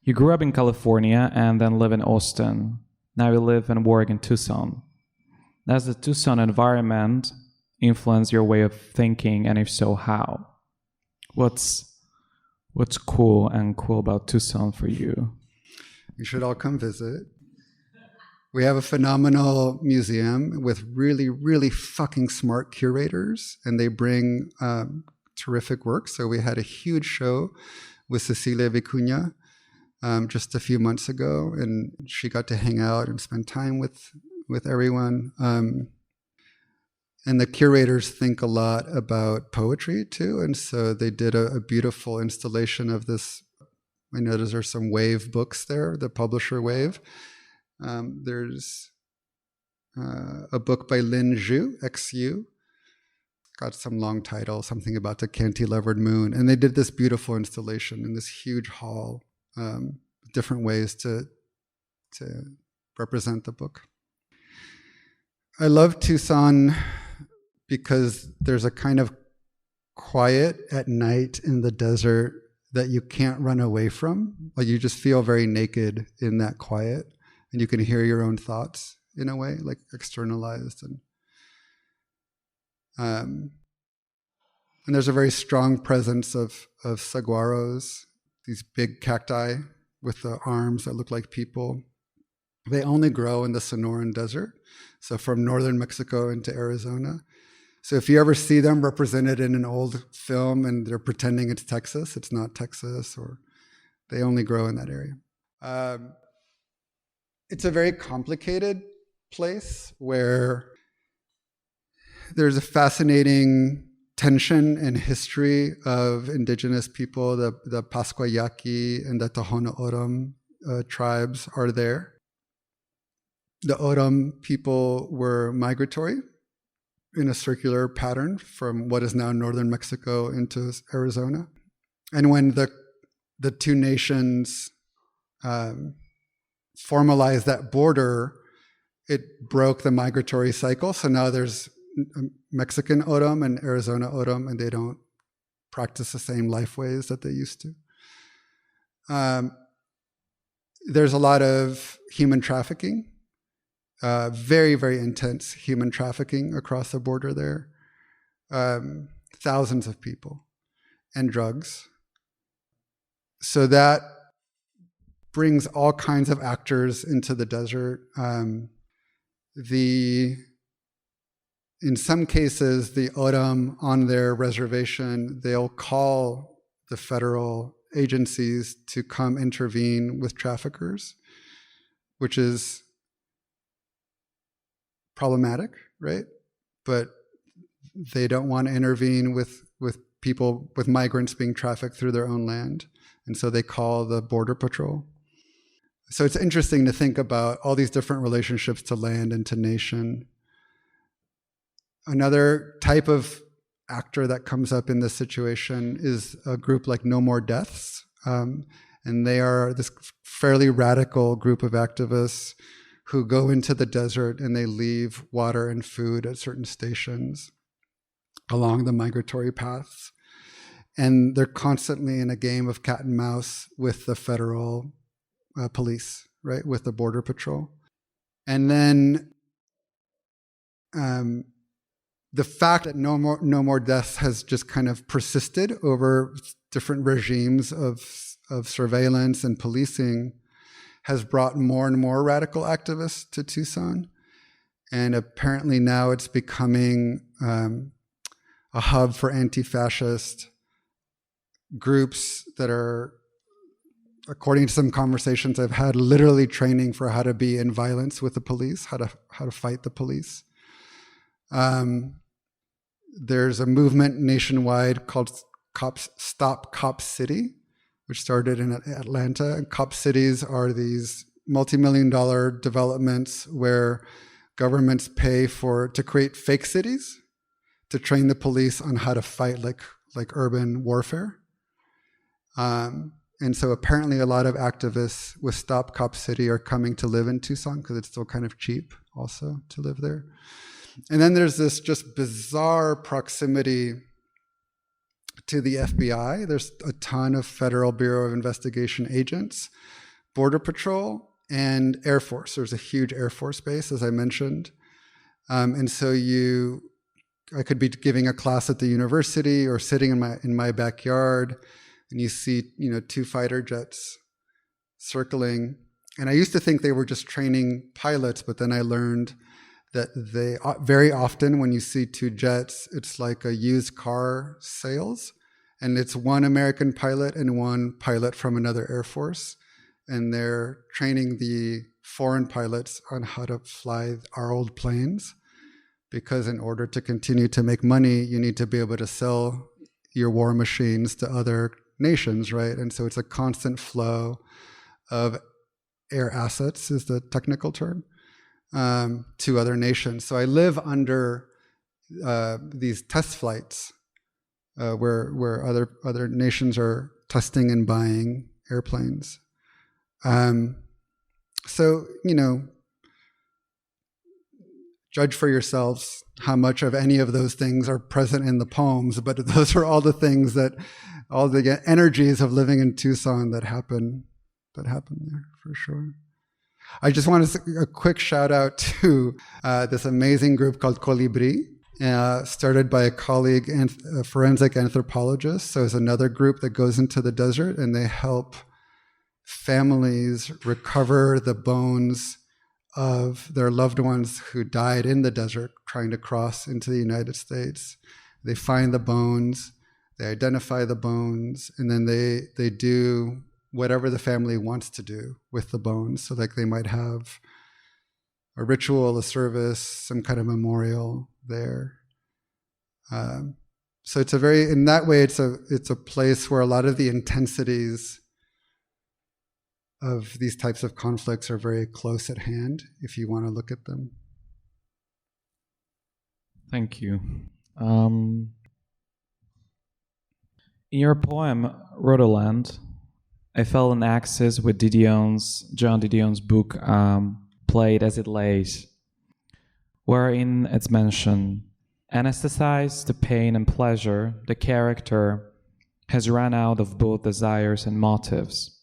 You grew up in California and then live in Austin. Now you live and work in Tucson. Does the Tucson environment influence your way of thinking, and if so, how? What's cool about Tucson for you? You should all come visit. We have a phenomenal museum with really, really fucking smart curators, and they bring terrific work. So we had a huge show with Cecilia Vicuña just a few months ago, and she got to hang out and spend time with everyone. And the curators think a lot about poetry too, and so they did a beautiful installation of this. I noticed there's some Wave books there, the publisher Wave. There's a book by Lin Zhu, XU, got some long title, something about the cantilevered moon, and they did this beautiful installation in this huge hall, different ways to represent the book. I love Tucson because there's a kind of quiet at night in the desert that you can't run away from. Like, you just feel very naked in that quiet, and you can hear your own thoughts in a way, like externalized. And there's a very strong presence of saguaros, these big cacti with the arms that look like people. They only grow in the Sonoran Desert, so from northern Mexico into Arizona. So if you ever see them represented in an old film and they're pretending it's Texas, it's not Texas, or they only grow in that area. It's a very complicated place where there's a fascinating tension and history of indigenous people. The Pascuayaqui and the Tohono O'odham tribes are there. The O'odham people were migratory in a circular pattern from what is now northern Mexico into Arizona. And when the two nations formalized that border, it broke the migratory cycle. So now there's Mexican O'odham and Arizona O'odham, and they don't practice the same life ways that they used to. There's a lot of human trafficking very, very intense human trafficking across the border there. Thousands of people, and drugs. So that brings all kinds of actors into the desert. In some cases, the Oram on their reservation, they'll call the federal agencies to come intervene with traffickers, which is problematic, right? But they don't want to intervene with people, with migrants being trafficked through their own land. And so they call the Border Patrol. So it's interesting to think about all these different relationships to land and to nation. Another type of actor that comes up in this situation is a group like No More Deaths. And they are this fairly radical group of activists who go into the desert and they leave water and food at certain stations along the migratory paths. And they're constantly in a game of cat and mouse with the federal police, right, with the Border Patrol. And then the fact that no more deaths has just kind of persisted over different regimes of surveillance and policing has brought more and more radical activists to Tucson. And apparently now it's becoming a hub for anti-fascist groups that are, according to some conversations I've had, literally training for how to be in violence with the police, how to fight the police. There's a movement nationwide called Stop Cop City, which started in Atlanta. And cop cities are these multi-million-dollar developments where governments pay to create fake cities to train the police on how to fight like urban warfare. And so apparently a lot of activists with Stop Cop City are coming to live in Tucson because it's still kind of cheap also to live there. And then there's this just bizarre proximity to the FBI. There's a ton of Federal Bureau of Investigation agents, Border Patrol, and Air Force. There's a huge Air Force base, as I mentioned. And so I could be giving a class at the university or sitting in my backyard, and you see, 2 fighter jets circling. And I used to think they were just training pilots, but then I learned that they very often, when you see 2 jets, it's like a used car sales, and it's one American pilot and one pilot from another Air Force, and they're training the foreign pilots on how to fly our old planes, because in order to continue to make money, you need to be able to sell your war machines to other nations, right? And so it's a constant flow of air assets, is the technical term, to other nations. So I live under these test flights where other nations are testing and buying airplanes. So, judge for yourselves how much of any of those things are present in the poems, but those are all the things all the energies of living in Tucson that happen there, for sure. I just want to a quick shout out to this amazing group called Colibri, started by a colleague and a forensic anthropologist. So it's another group that goes into the desert and they help families recover the bones of their loved ones who died in the desert trying to cross into the United States. They find the bones, they identify the bones, and then they do whatever the family wants to do with the bones. So like they might have a ritual, a service, some kind of memorial there. So it's in that way, it's a place where a lot of the intensities of these types of conflicts are very close at hand, if you want to look at them. Thank you. In your poem, Rhodoland, I felt an axis with John Didion's book, Played as It Lays, wherein it's mentioned, anesthetize the pain and pleasure, the character has run out of both desires and motives,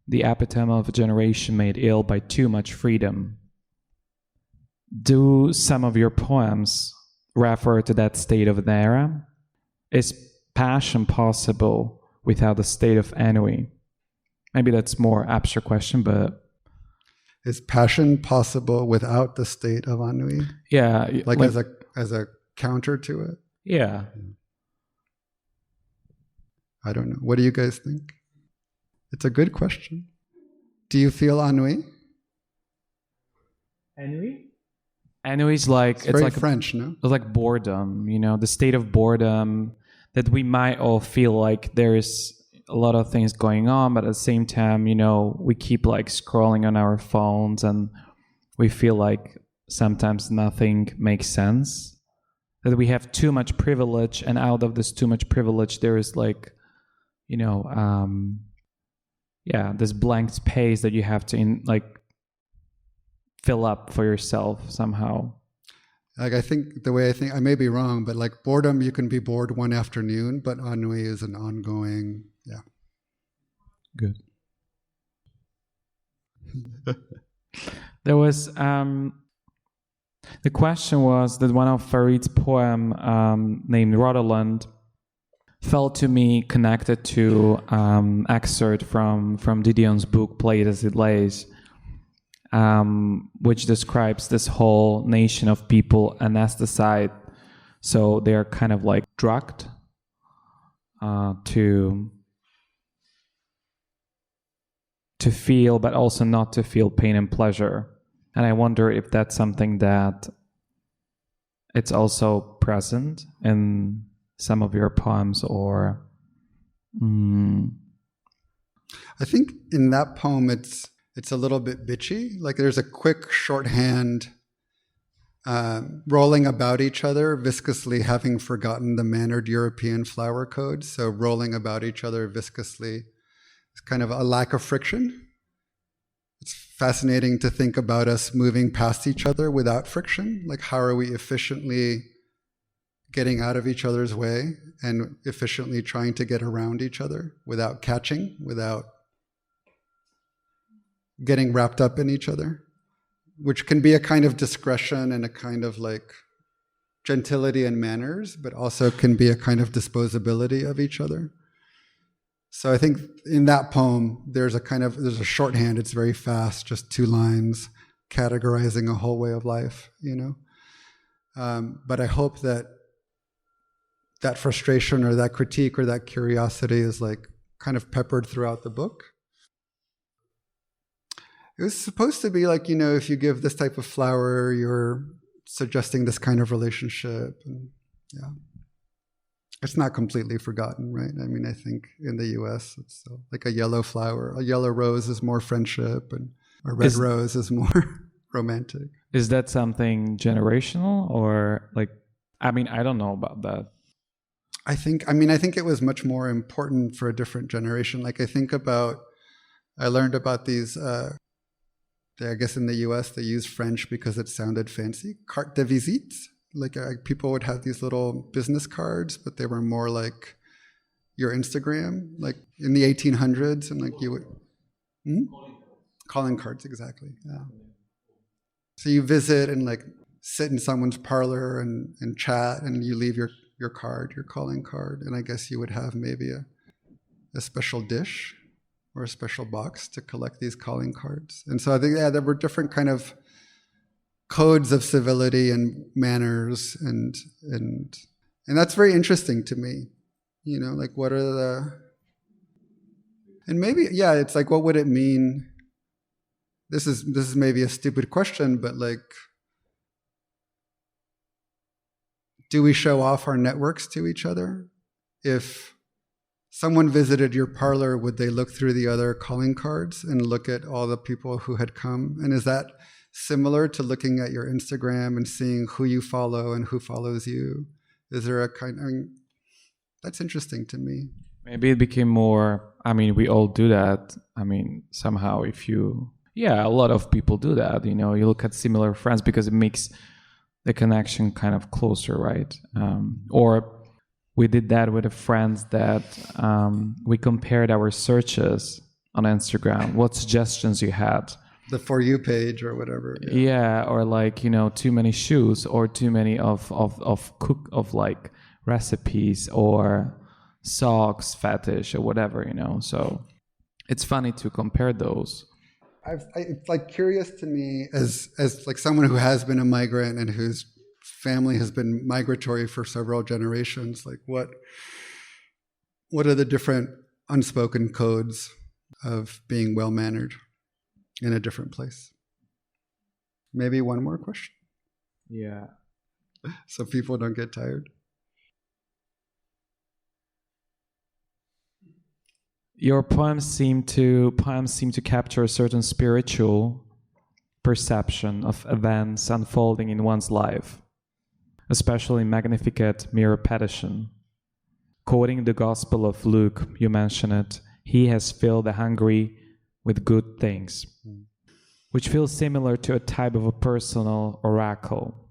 the epitome of a generation made ill by too much freedom. do some of your poems refer to that state of Nera? Is passion possible without the state of ennui? Maybe that's more abstract question, but... Is passion possible without the state of ennui? Yeah. Like as a counter to it? Yeah. I don't know. What do you guys think? It's a good question. Do you feel ennui? Ennui? Ennui is like... It's very like French, no? It's like boredom, the state of boredom that we might all feel like there is a lot of things going on, but at the same time, we keep like scrolling on our phones and we feel like sometimes nothing makes sense. That we have too much privilege, and out of this too much privilege, there is like, this blank space that you have to fill up for yourself somehow. Like I think the way I may be wrong, but like boredom, you can be bored one afternoon, but ennui is an ongoing, yeah. Good. There was, the question was that one of Farid's poem named Rotherland felt to me connected to excerpt from Didion's book, Play It As It Lays, which describes this whole nation of people anesthetized. So they are kind of like drugged to feel, but also not to feel pain and pleasure. And I wonder if that's something that it's also present in some of your poems, or... I think in that poem, it's a little bit bitchy. Like there's a quick shorthand rolling about each other, viscously having forgotten the mannered European flower code. So rolling about each other viscously. It's kind of a lack of friction. It's fascinating to think about us moving past each other without friction. Like how are we efficiently getting out of each other's way and efficiently trying to get around each other without catching, without getting wrapped up in each other, which can be a kind of discretion and a kind of like gentility and manners, but also can be a kind of disposability of each other. So I think in that poem, there's a shorthand, it's very fast, just 2 lines categorizing a whole way of life, But I hope that frustration or that critique or that curiosity is like kind of peppered throughout the book. It was supposed to be like, if you give this type of flower, you're suggesting this kind of relationship. And yeah. It's not completely forgotten, right? I mean, I think in the US, it's like a yellow flower. A yellow rose is more friendship, and a red rose is more romantic. Is that something generational, or like, I don't know about that. I think it was much more important for a different generation. Like I learned about these, I guess in the US, they use French because it sounded fancy. Carte de visite. Like people would have these little business cards, but they were more like your Instagram, like in the 1800s, and like you would... Calling cards, exactly, yeah. So you visit and like sit in someone's parlor and chat, and you leave your card, your calling card, and I guess you would have maybe a special dish or a special box to collect these calling cards. And so I think, there were different kind of codes of civility and manners, and that's very interesting to me. Like what are and maybe, it's like, what would it mean? This is maybe a stupid question, but like, do we show off our networks to each other? If someone visited your parlor, would they look through the other calling cards and look at all the people who had come? And is that similar to looking at your Instagram and seeing who you follow and who follows you? Is there a that's interesting to me. Maybe it became more, we all do that. Somehow a lot of people do that. You look at similar friends because it makes the connection kind of closer, right? Or we did that with the friends that we compared our searches on Instagram, what suggestions you had. The For You page or whatever. Yeah, or like, too many shoes, or too many of like recipes, or socks fetish, or whatever, So it's funny to compare those. It's like curious to me as like someone who has been a migrant and whose family has been migratory for several generations, like what are the different unspoken codes of being well-mannered in a different place? Maybe one more question? Yeah. So people don't get tired. Your poems seem to capture a certain spiritual perception of events unfolding in one's life, especially Magnificat Mere Petition. Quoting the Gospel of Luke, you mention it, he has filled the hungry with good things, which feels similar to a type of a personal oracle.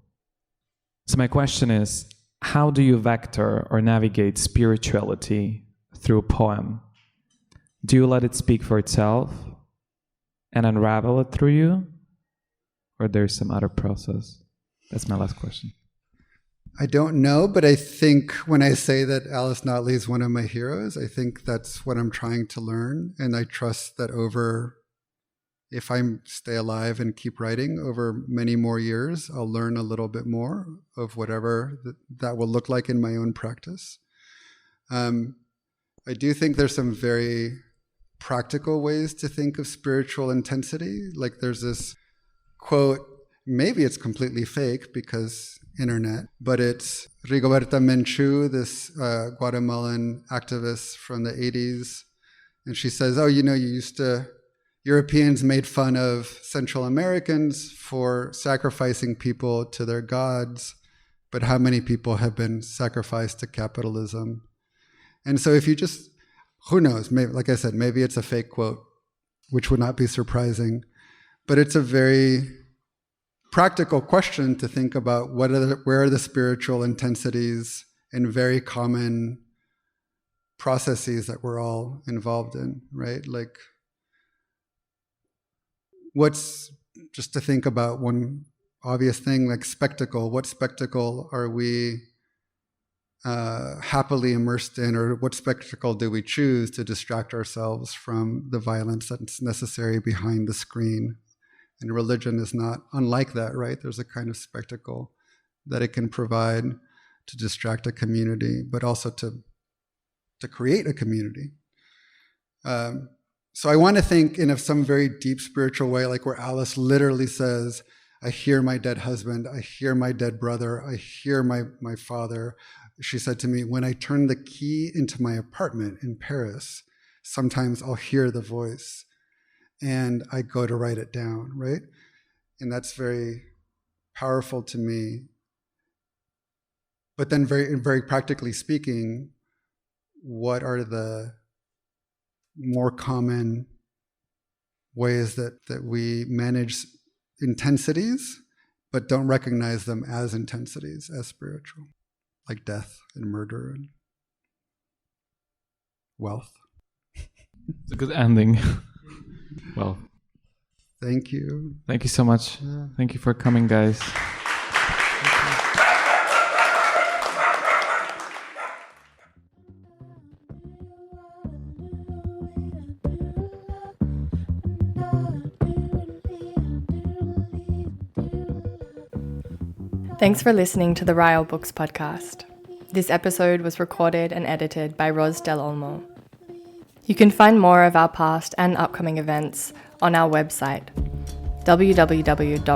So my question is, how do you vector or navigate spirituality through a poem? Do you let it speak for itself and unravel it through you? Or there's some other process? That's my last question. I don't know, but I think when I say that Alice Notley is one of my heroes, I think that's what I'm trying to learn. And I trust that if I stay alive and keep writing over many more years, I'll learn a little bit more of whatever that will look like in my own practice. I do think there's some very practical ways to think of spiritual intensity. Like there's this quote, maybe it's completely fake because internet, but it's Rigoberta Menchú, this Guatemalan activist from the 80s. And she says, Europeans made fun of Central Americans for sacrificing people to their gods, but how many people have been sacrificed to capitalism? And so if you just, who knows, maybe, like I said, maybe it's a fake quote, which would not be surprising, but it's a very practical question to think about where are the spiritual intensities and very common processes that we're all involved in, right? Like just to think about one obvious thing, like spectacle. What spectacle are we happily immersed in, or what spectacle do we choose to distract ourselves from the violence that's necessary behind the screen? And religion is not unlike that, right? There's a kind of spectacle that it can provide to distract a community, but also to create a community. So I want to think in some very deep spiritual way, like where Alice literally says, I hear my dead husband, I hear my dead brother, I hear my father. She said to me, when I turn the key into my apartment in Paris, sometimes I'll hear the voice and I go to write it down, right? And that's very powerful to me. But then very practically speaking, what are the more common ways that we manage intensities, but don't recognize them as intensities, as spiritual, like death and murder and wealth? It's a good ending. Well, thank you. Thank you so much. Yeah. Thank you for coming, guys. Thanks for listening to the Rile Books podcast. This episode was recorded and edited by Ros Del Olmo. You can find more of our past and upcoming events on our website, www.rile.space.